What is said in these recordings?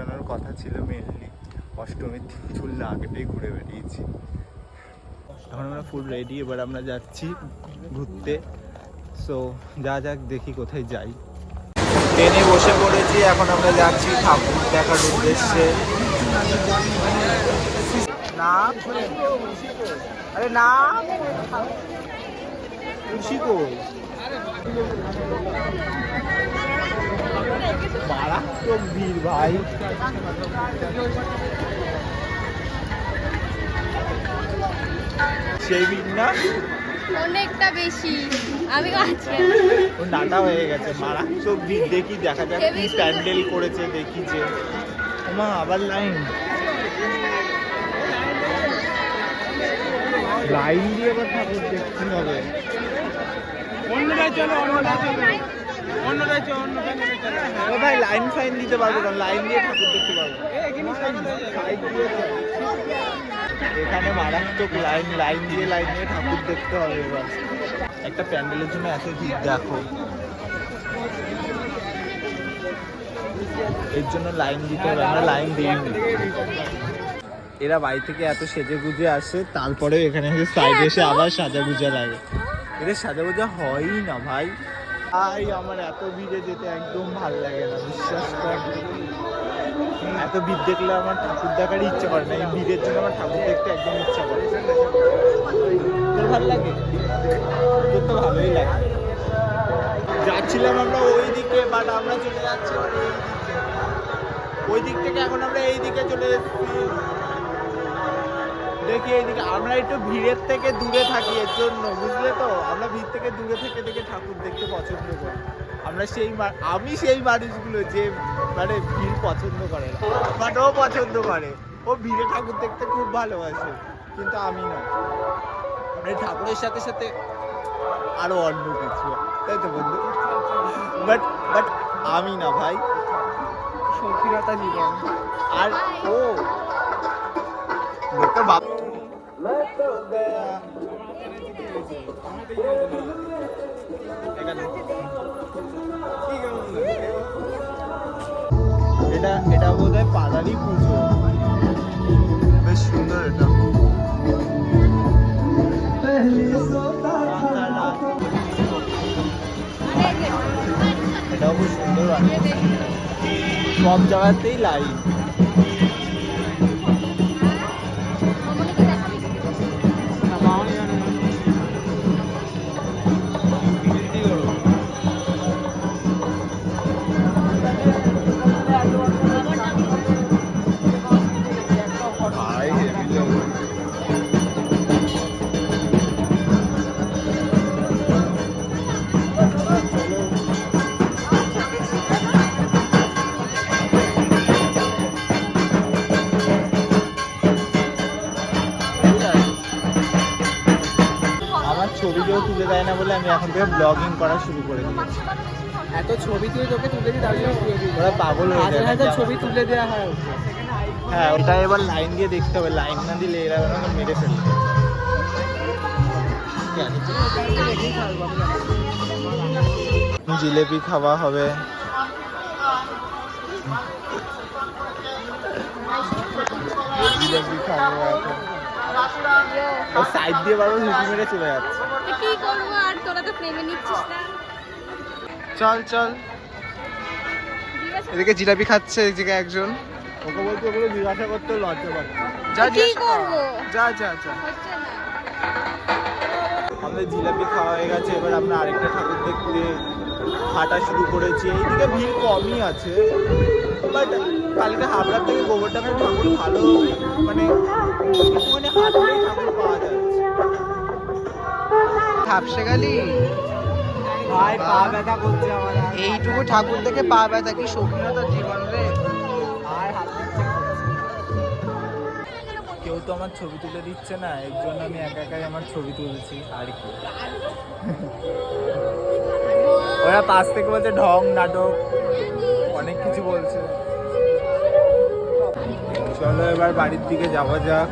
বেরোনোর কথা ছিল মেনলি, অষ্টমীর দিন চুল না কেটেই ঘুরে বেরিয়েছি। এখন আমরা ফুল রেডি, এবার আমরা যাচ্ছি ঘুরতে। সো যা যাক, দেখি কোথায় যাই। ট্রেনে বসে পড়েছি, এখন আমরা যাচ্ছি ঠাকুর দেখার উদ্দেশ্যে। না আরে না খুশি কই মারাত্মক ভিড় ভাই। সেই ভিড় না, অনেকটা বেশি। আমি ওর ডাটা হয়ে গেছে, মারাত্মক ভিড়। দেখি দেখা যাক কি প্যান্ডেল করেছে, দেখি যে মা আবার লাইন লাইন দিয়ে এবার ঠাকুর দেখতে হবে। ও ভাই লাইন ফাইন দিতে পারবো না, লাইন দিয়ে ঠাকুর দেখতে পারবো। এখানে মারাত্মক লাইন, লাইন দিয়ে ঠাকুর দেখতে হবে। এবার একটা প্যান্ডেলের জন্য এত ভিড় দেখো, এর জন্য লাইন দিতে হবে, আমরা লাইন দিইনি। এরা বাড়ি থেকে এত সেজে গুজে আসে, তারপরে এখানে সাইডে এসে আবার সাজা গুজা লাগে। এদের সাজা গুজা হয়ই না ভাই। ভাই আমার এত ভিড়ে যেতে একদম ভাল লাগে না, বিশ্বাস কর। এত ভিড় দেখলে আমার ঠাকুর দেখার ইচ্ছে করে না, এই ভিড়ের জন্য আমার ঠাকুর দেখতে একদম ইচ্ছা করে। তোর ভাল লাগে? তোর তো ভালোই লাগে। যাচ্ছিলাম আমরা ওই দিকে, বাট আমরা চলে যাচ্ছি ওই দিক থেকে। এখন আমরা এই দিকে চলে এসেছি, দেখি এইদিকে। আমরা একটু ভিড়ের থেকে দূরে থাকি এর জন্য, বুঝলে তো। আমরা ভিড় থেকে দূরে থেকে দেখে ঠাকুর দেখতে পছন্দ করি। আমরা আমি সেই মানুষগুলো যে মানে ভিড় পছন্দ করে না, বাট ও পছন্দ করে। ও ভিড়ে ঠাকুর দেখতে খুব ভালোবাসে, কিন্তু আমি না। মানে ঠাকুরের সাথে সাথে আরো অন্য কিছু, তাই তো বন্ধু? বাট আমি না ভাই, শৌখিনতা জীবন। আর ও লোকের বাপ এটা বোধ হয় পাড়ারই পুজো, বেশ সুন্দর। এটাও খুব সুন্দর, সব জায়গাতেই লাইন। ছবি কেউ তুলে দেয় না বলে আমি এখন থেকে ব্লগিং করা শুরু করে দিয়েছি। এত ছবি তুই তোকে তুলে দিই, তার জন্য ওরা পাগল হয়ে যায়। হাজার ছবি তুলে দেওয়া হয়। হ্যাঁ, ওটা এবার লাইন দিয়ে দেখতে হবে, লাইন না দিলে এরা মেরে ফেলবে। জিলেপি খাওয়া হবে। জিলেপি খাবো এখন। সাইড দিয়ে বারবার হুঁকি মেরে চলে যাচ্ছে। কি করবো আর, তোরা তো প্রেমে নিচ্ছিস না। চল চল, এদিকে জিলাপি খাচ্ছে এদিকে একজন। ওকে বলতে ওগুলো জিজ্ঞাসা করতে লজ্জা পাচ্ছে। যা কি করবো, যা যা যা। হচ্ছে না। আমাদের জিলাপি খাওয়া হয়ে গেছে, এবার আমরা আরেকটা ঠাকুর দেখতে হাঁটা শুরু করেছি। এইদিকে ভিড় কমই আছে, বাট কালকে হাবড়ার থেকে গোবরডাঙ্গার ঠাকুর ভালো, মানে একটুখানি হাঁটলেই ঠাকুর পাওয়া যাচ্ছে। ঝাপসে গেলি ভাই, পা ব্যথা করছে আমার। এইটুকু ঠাকুর দেখে পা ব্যথা, কি শৌখিনতার জীবন রে। আর হাঁটতে ইচ্ছে করছে। কেউ তো আমার ছবি তুলে দিচ্ছে না, এর জন্য আমি একা একাই আমার ছবি তুলছি আর কি। ওরা পাশ থেকে বলছে ঢং নাটক, অনেক কিছু বলছে। চলো এবার বাড়ির দিকে যাওয়া যাক।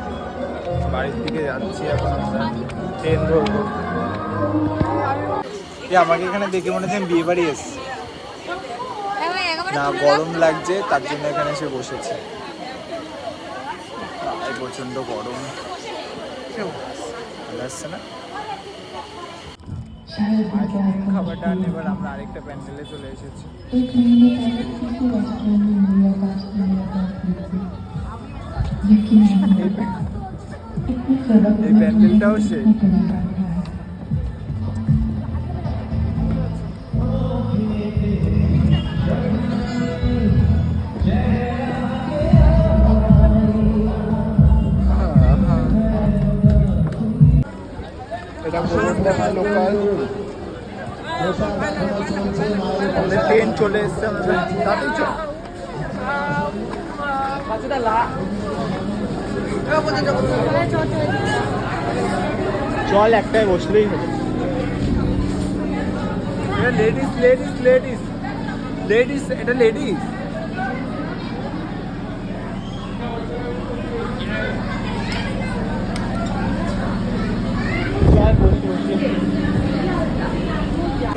বাড়ির দিকে যাচ্ছি এখন আমরা, ট্রেন ধরবো। আমাকে এখানে দেখে মনে হচ্ছে আমি বিয়ে বাড়ি এসছি। না গরম লাগছে তার জন্য এখানে এসে বসেছে। প্রচন্ড গরম লাগছে না। খাবারটা এবার আমরা আরেকটা প্যান্ডেলে চলে এসেছি। এই প্যান্ডেলটাও সেই। এটা বলুন লোকাল ট্রেন চলে এসছে, আমাদের তাতেই চল একটাই বসলেই হবে। লেডিস লেডিস লেডিস লেডিস, এটা লেডিস।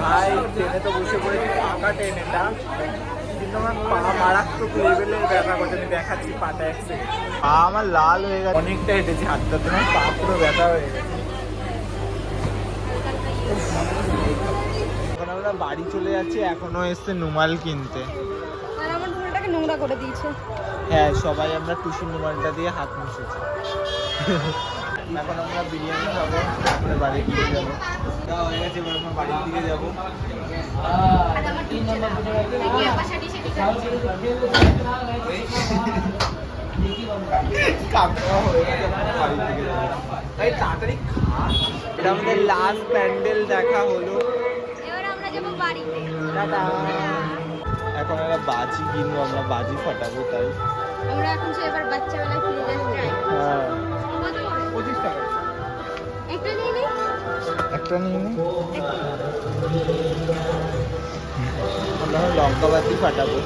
ভাই ট্রেনে তো বসে পড়েছি, ফাঁকা ট্রেন এটা, কিন্তু আমার পা মারাত্মক লেভেলের ব্যথা করছে। আমি দেখাচ্ছি পাটা এক সেকেন্ড, পা আমার লাল হয়ে গেছে, অনেকটা হেঁটেছি, হাতটা তোমার পা পুরো ব্যথা হয়ে গেছে। এখন আমরা বাড়ি চলে যাচ্ছি, এখনো এসছে নুমাল কিনতে। আর আমার ঢোলটাকে নোংরা করে দিয়েছে। হ্যাঁ সবাই আমরা টুসু নুমালটা দিয়ে হাত মুছেছি। এখন আমরা বিরিয়ানি খাবো, তারপরে বাড়ির দিকে যাবো। হয়ে গেছে, এবার আমরা বাড়ির দিকে যাবো। তাড়াতাড়ি খা। এটা আমাদের লাস্ট প্যান্ডেল দেখা হলো। এবার আমরা যাবো বাড়িতে। এখন একটা বাজি কিনবো, আমরা বাজি ফাটাবো, তাই আমরা এখন এবার বাচ্চাবেলায় ফিরে যাচ্ছি। হ্যাঁ। কত? 25 টাকা একটা নিয়ে নে। একটা নিয়ে নে। আমরা লঙ্কা বাজি ফাটাবো।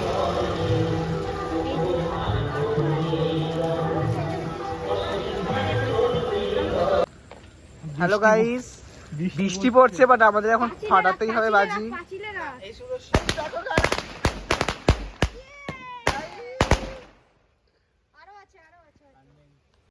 হ্যালো গাইস, বৃষ্টি পড়ছে বাট আমাদের এখন ফাটাতেই হবে বাজি। পাঁচিলেরা। এই শুধু